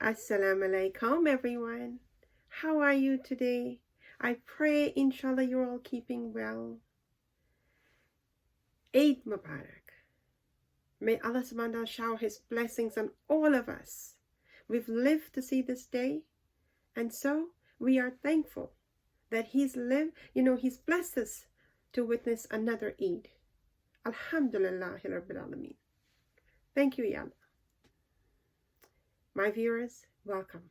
Assalamu-Alaikum, everyone. How are you today? I pray, inshallah, you're all keeping well. Eid Mubarak. May Allah subhanahu wa ta'ala shower His blessings on all of us. We've lived to see this day, and so we are thankful that He's blessed us to witness another Eid. Alhamdulillah 𝗪𝗁𝗲𝗀𝗓𝗏. Thank you, Ya Allah. My viewers, welcome.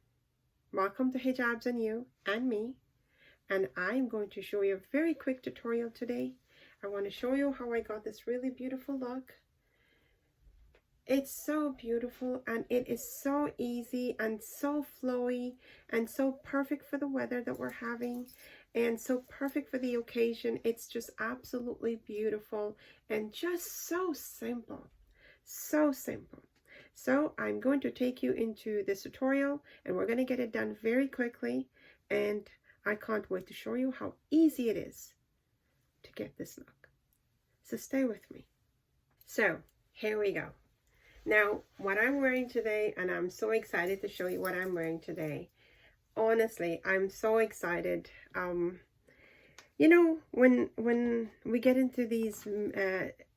Welcome to Hijabs and You and me. And I'm going to show you a very quick tutorial today. I want to show you how I got this really beautiful look. It's so beautiful and it is so easy and so flowy and so perfect for the weather that we're having and so perfect for the occasion. It's just absolutely beautiful and just so simple. So simple. So I'm going to take you into this tutorial and we're going to get it done very quickly, and I can't wait to show you how easy it is to get this look. So stay with me. So here we go. Now what I'm wearing today, and I'm so excited to show you what I'm wearing today. Honestly, I'm so excited. You know, when we get into these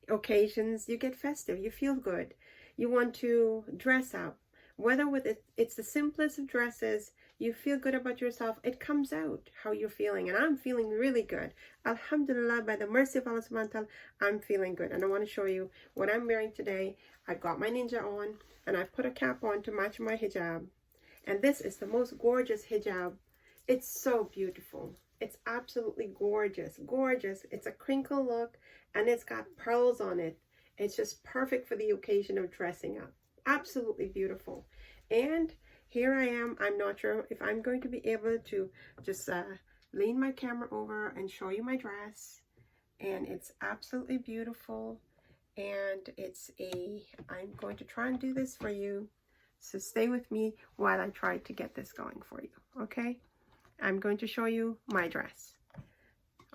occasions, you get festive, you feel good. You want to dress up, whether with it's the simplest of dresses, you feel good about yourself, it comes out how you're feeling, and I'm feeling really good. Alhamdulillah, by the mercy of Allah subhanahu wa ta'ala, I'm feeling good. And I want to show you what I'm wearing today. I've got my ninja on, and I've put a cap on to match my hijab. And this is the most gorgeous hijab. It's so beautiful. It's absolutely gorgeous, gorgeous. It's a crinkle look, and it's got pearls on it. It's just perfect for the occasion of dressing up. Absolutely beautiful. And here I am. I'm not sure if I'm going to be able to just lean my camera over and show you my dress. And it's absolutely beautiful. And I'm going to try and do this for you. So stay with me while I try to get this going for you. Okay? I'm going to show you my dress.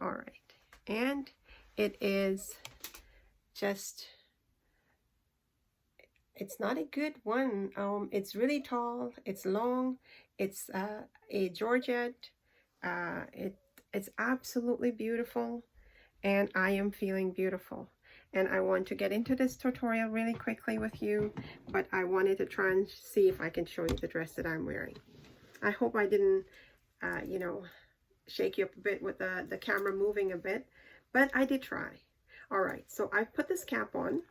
All right. And it is just, it's not a good one. It's really tall, it's long, it's a georgette. It's absolutely beautiful, and I am feeling beautiful. And I want to get into this tutorial really quickly with you, but I wanted to try and see if I can show you the dress that I'm wearing. I hope I didn't shake you up a bit with the camera moving a bit, but I did try. All right, so I put this cap on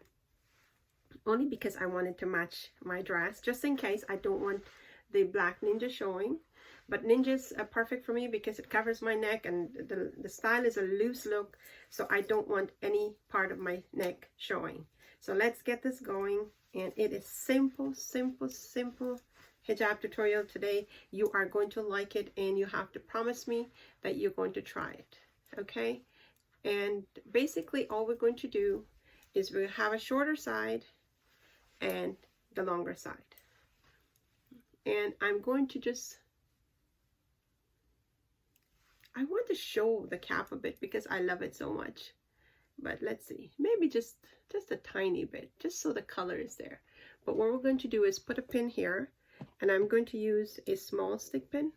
only because I wanted to match my dress, just in case I don't want the black ninja showing. But ninjas are perfect for me because it covers my neck, and the style is a loose look, so I don't want any part of my neck showing. So let's get this going. And it is simple, simple, simple hijab tutorial today. You are going to like it, and you have to promise me that you're going to try it. Okay? And basically all we're going to do is we'll have a shorter side and the longer side. And I'm going to I want to show the cap a bit because I love it so much. But let's see, maybe just a tiny bit, just so the color is there. But what we're going to do is put a pin here, and I'm going to use a small stick pin.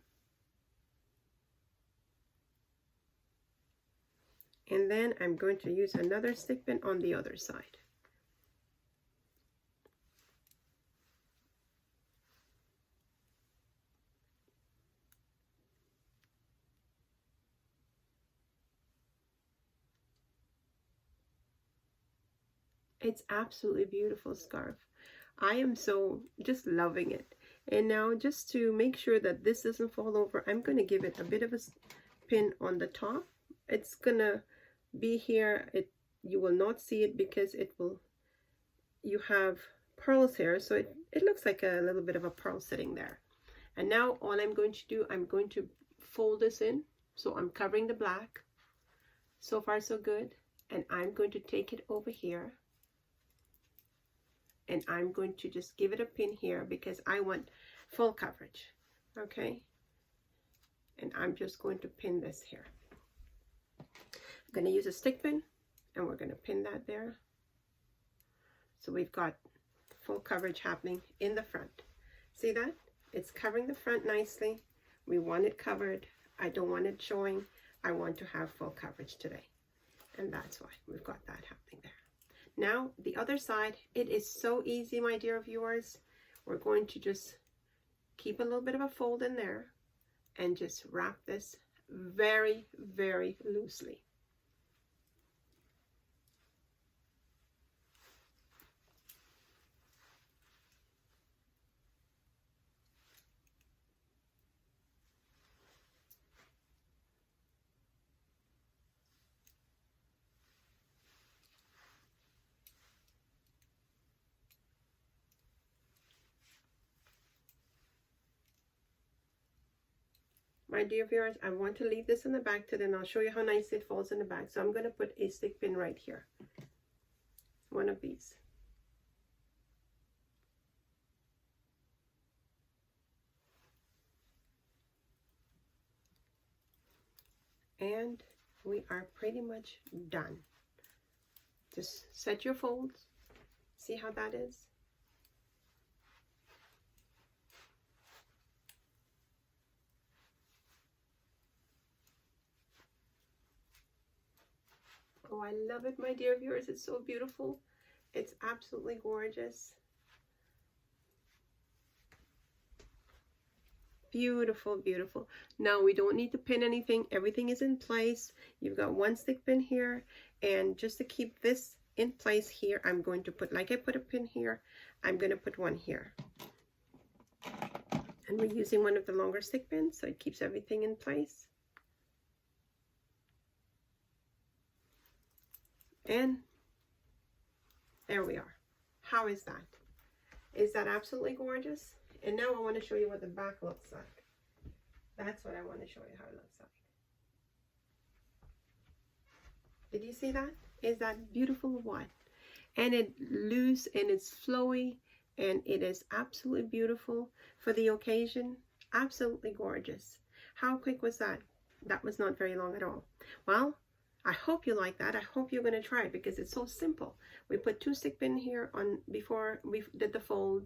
And then I'm going to use another stick pin on the other side. It's absolutely beautiful scarf. I am so just loving it. And now, just to make sure that this doesn't fall over, I'm going to give it a bit of a pin on the top. It's gonna be here. You will not see it because you have pearls here, so it looks like a little bit of a pearl sitting there. And now all I'm going to do, I'm going to fold this in, so I'm covering the black. So far so good. And I'm going to take it over here, and I'm going to just give it a pin here because I want full coverage. Okay? And I'm just going to pin this here. I'm going to use a stick pin, and we're going to pin that there. So we've got full coverage happening in the front. See that? It's covering the front nicely. We want it covered. I don't want it showing. I want to have full coverage today. And that's why we've got that happening there. Now, the other side, it is so easy, my dear viewers. We're going to just keep a little bit of a fold in there and just wrap this very, very loosely. My dear viewers, I want to leave this in the back today, and I'll show you how nice it falls in the back. So I'm going to put a stick pin right here. One of these. And we are pretty much done. Just set your folds. See how that is? Oh, I love it, my dear viewers. It's so beautiful. It's absolutely gorgeous. Beautiful, beautiful. Now we don't need to pin anything. Everything is in place. You've got one stick pin here. And just to keep this in place here, I'm going to put, like I put a pin here, I'm going to put one here. And we're using one of the longer stick pins, so it keeps everything in place. And there we are. How is that? Is that absolutely gorgeous? And now I want to show you what the back looks like. That's what I want to show you how it looks like. Did you see that? Is that beautiful or what? And it's loose and it's flowy and it is absolutely beautiful for the occasion. Absolutely gorgeous. How quick was that? That was not very long at all. Well, I hope you like that. I hope you're going to try it because it's so simple. We put two stick pins here on before we did the fold.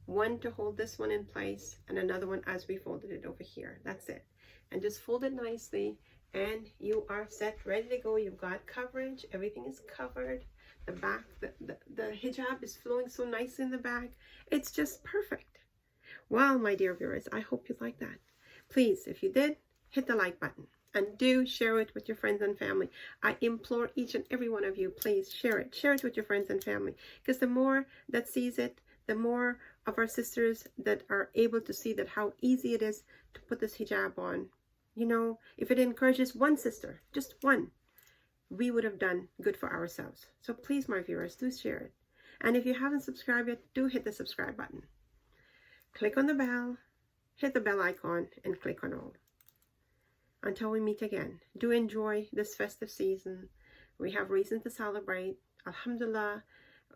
One to hold this one in place and another one as we folded it over here. That's it. And just fold it nicely and you are set, ready to go. You've got coverage. Everything is covered. The back, the hijab is flowing so nicely in the back. It's just perfect. Well, my dear viewers, I hope you like that. Please, if you did, hit the like button. And do share it with your friends and family. I implore each and every one of you, please share it. Share it with your friends and family. Because the more that sees it, the more of our sisters that are able to see that how easy it is to put this hijab on. You know, if it encourages one sister, just one, we would have done good for ourselves. So please, my viewers, do share it. And if you haven't subscribed yet, do hit the subscribe button. Click on the bell, hit the bell icon, and click on all. Until we meet again, do enjoy this festive season. We have reason to celebrate. Alhamdulillah,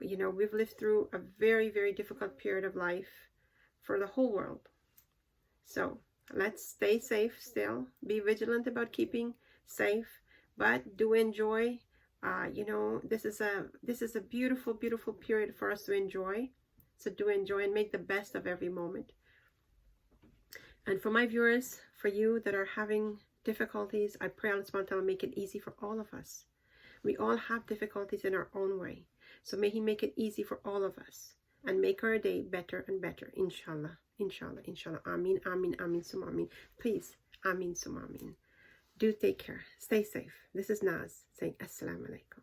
you know, we've lived through a very, very difficult period of life for the whole world. So let's stay safe still. Be vigilant about keeping safe, but do enjoy. You know, this is a beautiful, beautiful period for us to enjoy. So do enjoy and make the best of every moment. And for my viewers, for you that are having difficulties, I pray Allah subhanahu wa ta'ala make it easy for all of us. We all have difficulties in our own way. So may He make it easy for all of us and make our day better and better. Inshallah, inshallah, inshallah. Ameen, ameen, ameen, summa ameen. Please, ameen, summa ameen. Do take care. Stay safe. This is Naz saying Assalamu Alaikum.